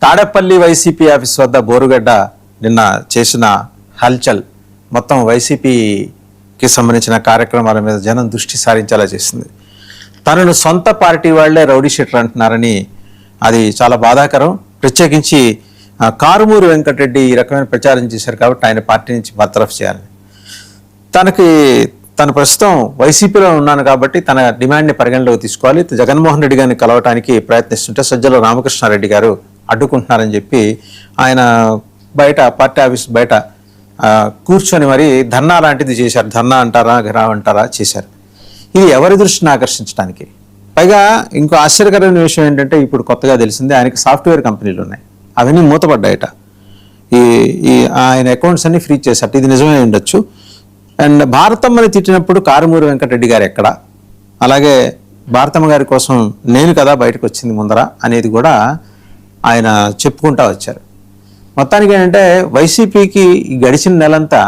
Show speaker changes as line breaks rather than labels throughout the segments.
Tadepalli YCP office వద్ద బోరుగడ్డ నిన్న చేసిన హల్చల్ మొత్తం వైసీపీకి సంబంధించిన కార్యక్రమాల మీద జనం దృష్టి సారించేలా చేసింది. తనను సొంత పార్టీ వాళ్లే రౌడీ షీటర్ అంటున్నారని అది చాలా బాధాకరం. ప్రత్యేకించి కారుమూరి వెంకటరెడ్డి ఈ రకమైన ప్రచారం చేశారు కాబట్టి ఆయన పార్టీ నుంచి బర్తరఫ్ చేయాలి. తను ప్రస్తుతం వైసీపీలో ఉన్నాను కాబట్టి తన డిమాండ్ని పరిగణలోకి తీసుకోవాలి. జగన్మోహన్ రెడ్డి గారిని కలవటానికి ప్రయత్నిస్తుంటే సజ్జల రామకృష్ణారెడ్డి గారు అడ్డుకుంటున్నారని చెప్పి ఆయన బయట పార్టీ ఆఫీస్ బయట కూర్చొని మరి ధర్నా లాంటిది చేశారు. ధర్నా అంటారా ఘరావ్ అంటారా చేశారు. ఇది ఎవరి దృష్టిని ఆకర్షించడానికి. పైగా ఇంకో ఆశ్చర్యకరమైన విషయం ఏంటంటే ఇప్పుడు కొత్తగా తెలిసింది ఆయనకి సాఫ్ట్వేర్ కంపెనీలు ఉన్నాయి, అవన్నీ మూతపడ్డాయట. ఈ ఆయన అకౌంట్స్ అన్ని ఫ్రీజ్ చేశారు. ఇది నిజమే ఉండొచ్చు. అండ్ భారతమ్మని తిట్టినప్పుడు కారుమూరి వెంకటరెడ్డి గారు ఎక్కడ, అలాగే భారతమ్మ గారి కోసం నేను కదా బయటకు వచ్చింది ముందర అనేది కూడా ఆయన చెప్పుకుంటా వచ్చారు. మొత్తానికి ఏంటంటే వైసీపీకి గడిచిన నెలంతా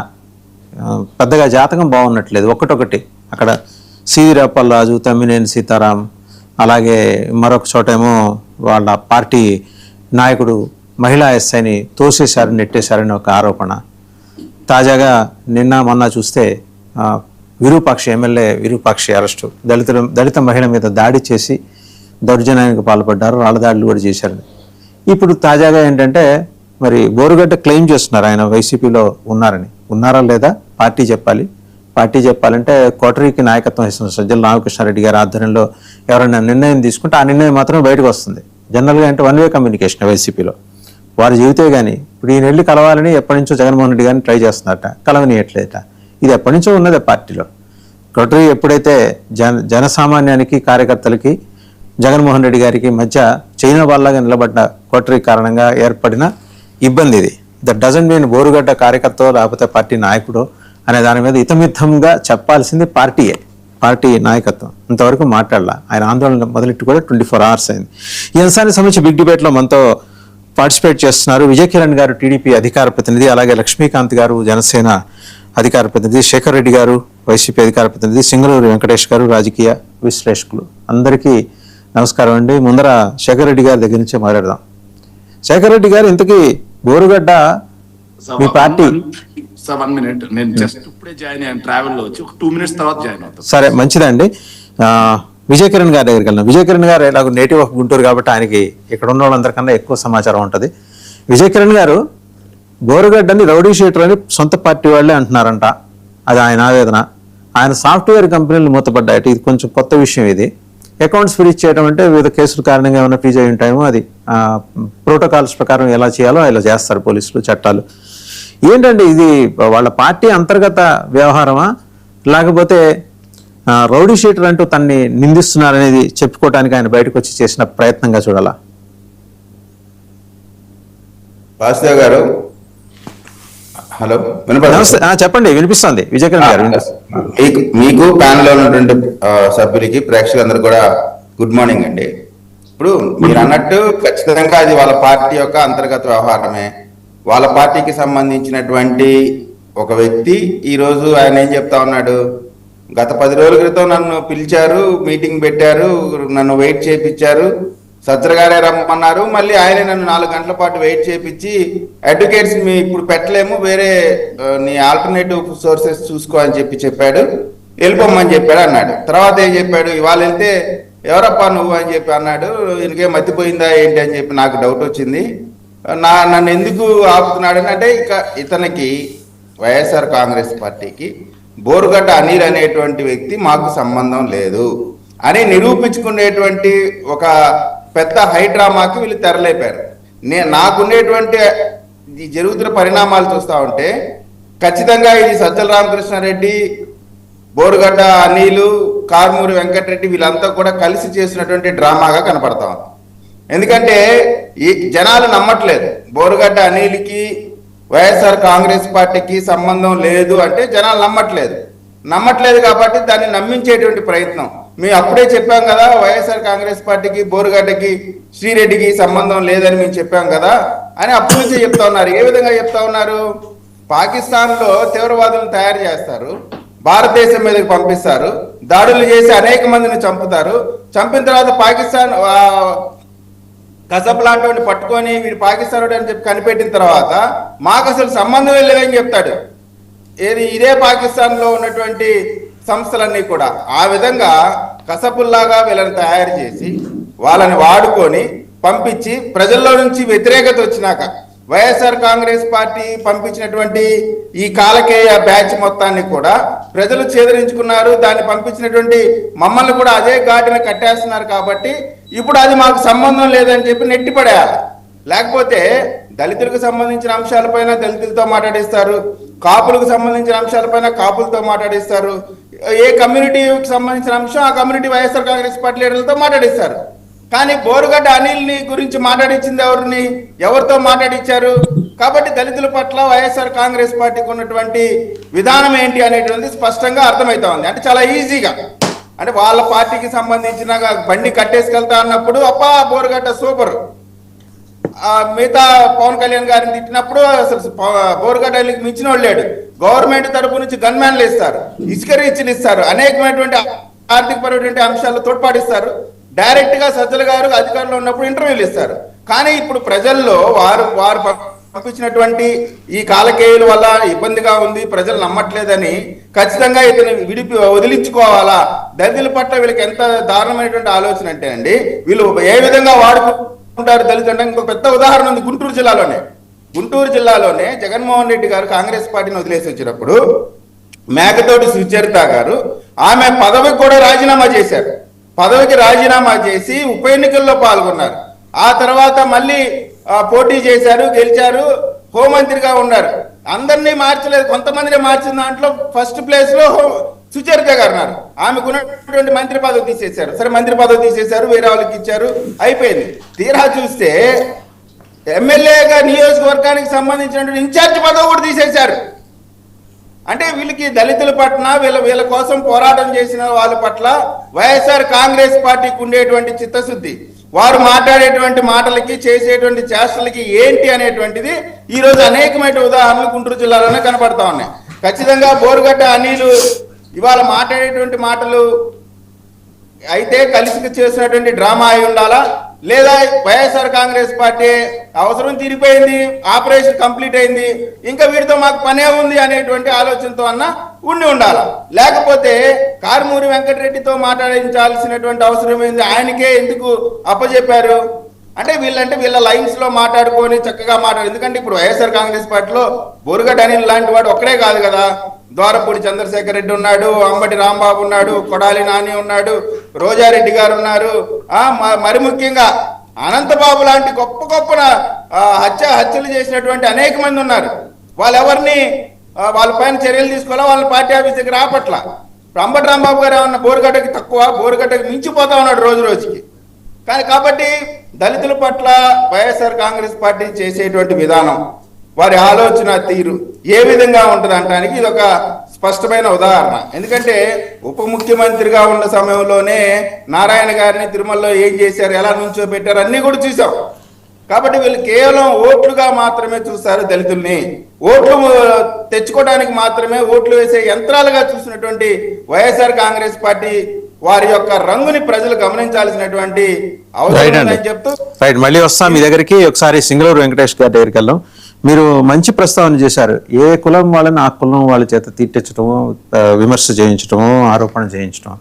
పెద్దగా జాతకం బాగున్నట్లేదు. ఒక్కటొకటి అక్కడ సివిరాపల్రాజు, తమ్మినేని సీతారాం, అలాగే మరొక చోటేమో వాళ్ళ పార్టీ నాయకుడు మహిళా ఎస్ఐని తోసేశారు, నెట్టేశారని ఒక ఆరోపణ. తాజాగా నిన్న మొన్న చూస్తే విరూపాక్షి ఎమ్మెల్యే విరూపాక్షి అరెస్టు, దళిత మహిళ మీద దాడి చేసి దౌర్జన్యానికి పాల్పడ్డారు, రాళ్ళ దాడులు కూడా చేశారు. ఇప్పుడు తాజాగా ఏంటంటే మరి బోరుగడ్డ క్లెయిమ్ చేస్తున్నారు ఆయన వైసీపీలో ఉన్నారా లేదా పార్టీ చెప్పాలి. పార్టీ చెప్పాలంటే కోటరీకి నాయకత్వం ఇస్తున్న సజ్జల రామకృష్ణారెడ్డి గారి ఆధ్వర్యంలో ఎవరైనా నిర్ణయం తీసుకుంటే ఆ నిర్ణయం మాత్రం బయటకు వస్తుంది. జనరల్గా అంటే వన్ వే కమ్యూనికేషన్ వైసీపీలో వారి జీవితే కానీ ఇప్పుడు ఈయన వెళ్ళి కలవాలని ఎప్పటి నుంచో జగన్మోహన్ రెడ్డి గారిని ట్రై చేస్తున్నారట, కలవనియట్లేదట. ఇది ఎప్పటి నుంచో ఉన్నదే పార్టీలో. కోటరీ ఎప్పుడైతే జనసామాన్యానికి కార్యకర్తలకి జగన్మోహన్ రెడ్డి గారికి మధ్య చైనా వాళ్ళగా నిలబడ్డ కోటరీ కారణంగా ఏర్పడిన ఇబ్బంది ఇది. దట్ డజంట్ మీన్ బోరుగడ్డ కార్యకర్త లేకపోతే పార్టీ నాయకుడు అనే దాని మీద ఇతమిత్తంగా చెప్పాల్సింది పార్టీ నాయకత్వం. ఇంతవరకు మాట్లాడాల. ఆయన ఆందోళన మొదలెట్టి కూడా 24 hours అయింది. ఈ అంశానికి సంబంధించి బిగ్ డిబేట్లో మనతో పార్టిసిపేట్ చేస్తున్నారు విజయ్ కిరణ్ గారు, టీడీపీ అధికార ప్రతినిధి, అలాగే లక్ష్మీకాంత్ గారు, జనసేన అధికార ప్రతినిధి, శేఖర్ రెడ్డి గారు, వైసీపీ అధికార ప్రతినిధి, సింగళూరు వెంకటేష్ గారు, రాజకీయ విశ్లేషకులు. అందరికీ నమస్కారం అండి. ముందర శేఖర్ రెడ్డి గారి దగ్గర నుంచే మాట్లాడదాం. శేఖర్ రెడ్డి గారు, ఇంతకీ బోరుగడ్డ మీ పార్టీ సరే మంచిదండి. విజయ్ కిరణ్ గారి దగ్గరికి వెళ్ళిన విజయ్ కిరణ్ గారు ఎలాగో నేటివ్ ఆఫ్ గుంటూరు కాబట్టి ఆయనకి ఇక్కడ ఉన్న వాళ్ళందరికన్నా ఎక్కువ సమాచారం ఉంటుంది. విజయ్ కిరణ్ గారు, బోరుగడ్డని రౌడీ షీటర్ అని సొంత పార్టీ వాళ్ళే అంటున్నారంట, అది ఆయన ఆవేదన. ఆయన సాఫ్ట్వేర్ కంపెనీలు మూతపడ్డాయట, ఇది కొంచెం కొత్త విషయం. ఇది అకౌంట్స్ ఫ్రీజ్ చేయడం అంటే వివిధ కేసుల కారణంగా ఏమైనా ఫ్రీజ్ అయి ఉంటాయేమో, అది ప్రోటోకాల్స్ ప్రకారం ఎలా చేయాలో అలా చేస్తారు పోలీసులు, చట్టాలు. ఏంటంటే ఇది వాళ్ళ పార్టీ అంతర్గత వ్యవహారమా, లేకపోతే రౌడీ షీటర్ అంటూ తన్ని నిందిస్తున్నారనేది చెప్పుకోవడానికి ఆయన బయటకు వచ్చి చేసిన ప్రయత్నంగా చూడాలా?
వాసుదేవ్ గారు, హలో,
చెప్పండి. వినిపిస్తుంది విజయ్ కిరణ్ గారు.
మీకు ప్యానల్ లో ఉన్నటువంటి సభ్యులకి, ప్రేక్షకులందరూ కూడా గుడ్ మార్నింగ్ అండి. ఇప్పుడు మీరు అన్నట్టు ఖచ్చితంగా అది వాళ్ళ పార్టీ యొక్క అంతర్గత వ్యవహారమే. వాళ్ళ పార్టీకి సంబంధించినటువంటి ఒక వ్యక్తి ఈ రోజు ఆయన ఏం చెప్తా ఉన్నాడు, గత 10 రోజుల క్రితం నన్ను పిలిచారు, మీటింగ్ పెట్టారు, నన్ను వెయిట్ చేయించారు, సజ్జల గారే రమ్మన్నారు, మళ్ళీ ఆయనే నన్ను 4 గంటల పాటు వెయిట్ చేయించి అడ్వకేట్స్ మీ ఇప్పుడు పెట్టలేము, వేరే నీ ఆల్టర్నేటివ్ సోర్సెస్ చూసుకో అని చెప్పాడు, వెళ్ళిపోమని చెప్పాడు అన్నాడు. తర్వాత ఏం చెప్పాడు, ఇవాళ వెళ్తే ఎవరప్పా నువ్వు అని చెప్పి అన్నాడు. ఇంకేం మతిపోయిందా ఏంటి అని చెప్పి నాకు డౌట్ వచ్చింది. నన్ను ఎందుకు ఆపుతున్నాడని అంటే ఇక ఇతనికి వైఎస్ఆర్ కాంగ్రెస్ పార్టీకి బోరుగడ్డ అనిల్ అనేటువంటి వ్యక్తి మాకు సంబంధం లేదు అని నిరూపించుకునేటువంటి ఒక పెద్ద హైడ్రామాకి వీళ్ళు తెరలేపారు. నాకునేటువంటి ఈ జరుగుతున్న పరిణామాలు చూస్తూ ఉంటే ఖచ్చితంగా ఇది సజ్జల రామకృష్ణారెడ్డి, బోరుగడ్డ అనిల్, కారుమూరి వెంకటరెడ్డి వీళ్ళంతా కూడా కలిసి చేసినటువంటి డ్రామాగా కనపడతా ఉంది. ఎందుకంటే ఈ జనాలు నమ్మట్లేదు, బోరుగడ్డ అనిల్కి వైఎస్ఆర్ కాంగ్రెస్ పార్టీకి సంబంధం లేదు అంటే జనాలు నమ్మట్లేదు కాబట్టి దాన్ని నమ్మించేటువంటి ప్రయత్నం. మేము అప్పుడే చెప్పాం కదా, వైఎస్ఆర్ కాంగ్రెస్ పార్టీకి బోరుగడ్డకి శ్రీరెడ్డికి సంబంధం లేదని మేము చెప్పాం కదా అని అప్పటి నుంచే చెప్తా ఉన్నారు. ఏ విధంగా చెప్తా ఉన్నారు, పాకిస్తాన్లో తీవ్రవాదులను తయారు చేస్తారు, భారతదేశం మీదకి పంపిస్తారు, దాడులు చేసి అనేక మందిని చంపుతారు, చంపిన తర్వాత పాకిస్తాన్ కసబ్ లాంటి వాడిని పట్టుకొని వీడు పాకిస్తాన్ వాడు అని చెప్పి కనిపెట్టిన తర్వాత మాకు అసలు సంబంధం లేదని చెప్తాడు. ఇదే పాకిస్తాన్లో ఉన్నటువంటి సంస్థలన్నీ కూడా ఆ విధంగా కసపుల్లాగా వీళ్ళని తయారు చేసి వాళ్ళని వాడుకొని పంపించి ప్రజల్లో నుంచి వ్యతిరేకత వచ్చినాక వైఎస్ఆర్ కాంగ్రెస్ పార్టీ పంపించినటువంటి ఈ కాలకేయ బ్యాచ్ మొత్తాన్ని కూడా ప్రజలు చేదరించుకున్నారు. దాన్ని పంపించినటువంటి మమ్మల్ని కూడా అదే ఘాటిన కట్టేస్తున్నారు. కాబట్టి ఇప్పుడు అది మాకు సంబంధం లేదని చెప్పి నెట్టిపడేయాలి. లేకపోతే దళితులకు సంబంధించిన అంశాలపైన దళితులతో మాట్లాడిస్తారు, కాపులకు సంబంధించిన అంశాలపైన కాపులతో మాట్లాడిస్తారు, ఏ కమ్యూనిటీకి సంబంధించిన అంశం ఆ కమ్యూనిటీ వైఎస్ఆర్ కాంగ్రెస్ పార్టీ లీడర్లతో మాట్లాడిస్తారు. కానీ బోరుగడ్డ అనిల్ని గురించి మాట్లాడించింది ఎవరితో మాట్లాడించారు? కాబట్టి దళితుల పట్ల వైఎస్ఆర్ కాంగ్రెస్ పార్టీకి ఉన్నటువంటి విధానం ఏంటి అనేటువంటిది స్పష్టంగా అర్థమవుతా ఉంది. అంటే చాలా ఈజీగా, అంటే వాళ్ళ పార్టీకి సంబంధించిన బండి కట్టేసుకెళ్తా అన్నప్పుడు అప్పా బోరుగడ్డ సూపర్, మిగతా పవన్ కళ్యాణ్ గారిని తిట్టినప్పుడు అసలు బోరుగడ్డకి మించిన వాళ్ళు లేడు. గవర్నమెంట్ తరపు నుంచి గన్మ్యాన్లు ఇస్తారు, ఇసుక రీచ్లు ఇస్తారు, అనేకమైనటువంటి ఆర్థికపరమైనటువంటి అంశాలు తోడ్పాటిస్తారు. డైరెక్ట్ గా సజ్జల గారు అధికారంలో ఉన్నప్పుడు ఇంటర్వ్యూలు ఇస్తారు. కానీ ఇప్పుడు ప్రజల్లో వారు పంపించినటువంటి ఈ కాలకేయుల వల్ల ఇబ్బందిగా ఉంది, ప్రజలు నమ్మట్లేదని ఖచ్చితంగా ఇతను వదిలించుకోవాలా. దళితుల పట్ల వీళ్ళకి ఎంత దారుణమైనటువంటి ఆలోచన అంటే అండి, వీళ్ళు ఏ విధంగా వాడుకుంటారు దళితులు అంటే ఇంకొక పెద్ద ఉదాహరణ ఉంది. గుంటూరు జిల్లాలోనే జగన్మోహన్ రెడ్డి గారు కాంగ్రెస్ పార్టీని వదిలేసి వచ్చినప్పుడు మేకతోటి సుచరిత గారు ఆమె పదవికి కూడా రాజీనామా చేశారు. పదవికి రాజీనామా చేసి ఉప ఎన్నికల్లో పాల్గొన్నారు. ఆ తర్వాత మళ్ళీ పోటీ చేశారు, గెలిచారు, హోంమంత్రిగా ఉన్నారు. అందరినీ మార్చలేదు, కొంతమందిని మార్చిన దాంట్లో ఫస్ట్ ప్లేస్ లో సుచరిత గారు ఉన్నారు. ఆమెకున్నటువంటి మంత్రి పదవి తీసేశారు. సరే మంత్రి పదవి తీసేశారు, వేరే వాళ్ళకి ఇచ్చారు, అయిపోయింది. తీరా చూస్తే ఎమ్మెల్యేగా నియోజకవర్గానికి సంబంధించినటువంటి ఇన్ఛార్జ్ పదవి కూడా తీసేశారు. అంటే వీళ్ళకి దళితుల పట్ల వీళ్ళ కోసం పోరాటం చేసిన వాళ్ళ పట్ల వైఎస్ఆర్ కాంగ్రెస్ పార్టీకి ఉండేటువంటి చిత్తశుద్ధి, వారు మాట్లాడేటువంటి మాటలకి చేసేటువంటి చేష్టలకి ఏంటి అనేటువంటిది ఈరోజు అనేకమైన ఉదాహరణలు గుంటూరు జిల్లాలోనే కనపడతా ఉన్నాయి. ఖచ్చితంగా బోరుగడ్డ అనిలు ఇవాళ మాట్లాడేటువంటి మాటలు అయితే కలిసి చేసినటువంటి డ్రామా అయి ఉండాలా, లేదా వైఎస్ఆర్ కాంగ్రెస్ పార్టీ అవసరం తీరిపోయింది, ఆపరేషన్ కంప్లీట్ అయింది, ఇంకా వీటితో మాకు పనే ఉంది అనేటువంటి ఆలోచనతో అన్న ఉండాలా. లేకపోతే కారుమూరి వెంకటరెడ్డితో మాట్లాడించాల్సినటువంటి అవసరం ఏంది, ఆయనకే ఎందుకు అప్పచెప్పారు? అంటే వీళ్ళ లైన్స్ లో మాట్లాడుకొని చక్కగా ఎందుకంటే ఇప్పుడు వైఎస్ఆర్ కాంగ్రెస్ పార్టీలో బోరుగడ్డ అనిల్ లాంటి వాడు ఒక్కడే కాదు కదా. ద్వారపూడి చంద్రశేఖర్ రెడ్డి ఉన్నాడు, అంబటి రాంబాబు ఉన్నాడు, కొడాలి నాని ఉన్నాడు, రోజారెడ్డి గారు ఉన్నారు, మరి ముఖ్యంగా అనంతబాబు లాంటి గొప్ప హత్యలు చేసినటువంటి అనేక మంది ఉన్నారు. వాళ్ళెవరిని వాళ్ళ పైన చర్యలు తీసుకోవాలా, వాళ్ళ పార్టీ ఆఫీస్ దగ్గర రాపట్ల. అంబటి రాంబాబు గారు ఏమన్నా బోరుగడ్డకి తక్కువ, బోరుగడ్డకి మించిపోతా ఉన్నాడు రోజు రోజుకి. కాబట్టి దళితుల పట్ల వైఎస్ఆర్ కాంగ్రెస్ పార్టీ చేసేటువంటి విధానం, వారి ఆలోచన తీరు ఏ విధంగా ఉంటుంది అనడానికి ఇది ఒక స్పష్టమైన ఉదాహరణ. ఎందుకంటే ఉప ముఖ్యమంత్రిగా ఉన్న సమయంలోనే నారాయణ గారిని తిరుమలలో ఏం చేశారు, ఎలా నుంచోబెట్టారు అన్నీ కూడా చూసాం. కాబట్టి వీళ్ళు కేవలం ఓట్లుగా మాత్రమే చూస్తారు, దళితుల్ని ఓట్లు తెచ్చుకోవడానికి మాత్రమే, ఓట్లు వేసే యంత్రాలుగా చూసినటువంటి వైఎస్ఆర్ కాంగ్రెస్ పార్టీ వారి యొక్క రంగుని ప్రజలు గమనించాల్సినటువంటి అవసరం చెప్తూ
మళ్ళీ వస్తాం మీ దగ్గరికి. ఒకసారి సింగళూరు వెంకటేష్ గారి దగ్గరికి వెళ్దాం. మీరు మంచి ప్రస్తావన చేశారు. ఏ కులం వాళ్ళని ఆ కులం వాళ్ళ చేత తిట్టించడము, విమర్శ చేయించడము, ఆరోపణ చేయించడం.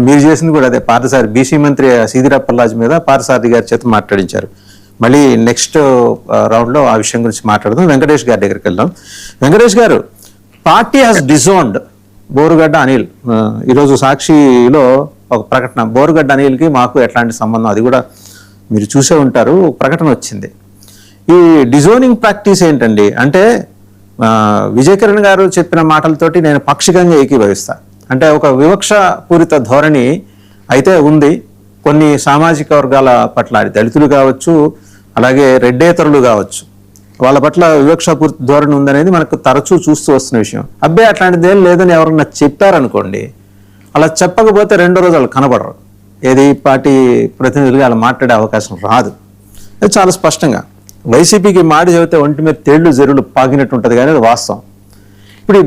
మీరు చేసింది కూడా అదే. పార్థసారథి బీసీ మంత్రి సీదిరా పల్లాజ్ మీద పార్థసారథి గారి చేత మాట్లాడించారు. మళ్ళీ నెక్స్ట్ రౌండ్లో ఆ విషయం గురించి మాట్లాడదాం. వెంకటేష్ గారి దగ్గరికి వెళ్దాం. వెంకటేష్ గారు, పార్టీ హాస్ డిజోన్డ్ బోరుగడ్డ అనిల్. ఈరోజు సాక్షిలో ఒక ప్రకటన, బోరుగడ్డ అనిల్కి మాకు ఎట్లాంటి సంబంధం, అది కూడా మీరు చూసే ఉంటారు, ప్రకటన వచ్చింది. ఈ డిజోనింగ్ ప్రాక్టీస్ ఏంటండి అంటే, విజయకిరణ్ గారు చెప్పిన మాటలతోటి నేను పాక్షికంగా ఏకీభవిస్తా. అంటే ఒక వివక్ష పూరిత ధోరణి అయితే ఉంది కొన్ని సామాజిక వర్గాల పట్ల, దళితులు కావచ్చు, అలాగే రెడ్డేతరులు కావచ్చు, వాళ్ళ పట్ల వివక్షాపూరిత ధోరణి ఉందనేది మనకు తరచూ చూస్తూ వస్తున్న విషయం. అబ్బాయి అట్లాంటిది ఏం లేదని ఎవరన్నా చెప్పారనుకోండి, అలా చెప్పకపోతే రెండో రోజు వాళ్ళు కనబడరు. ఏది పార్టీ ప్రతినిధులుగా అలా మాట్లాడే అవకాశం రాదు. అది చాలా స్పష్టంగా వైసీపీకి మాట చెబితే ఒంటి మీద తేళ్లు జరులు పాగినట్టు ఉంటుంది, కానీ అది వాస్తవం. ఇప్పుడు ఈ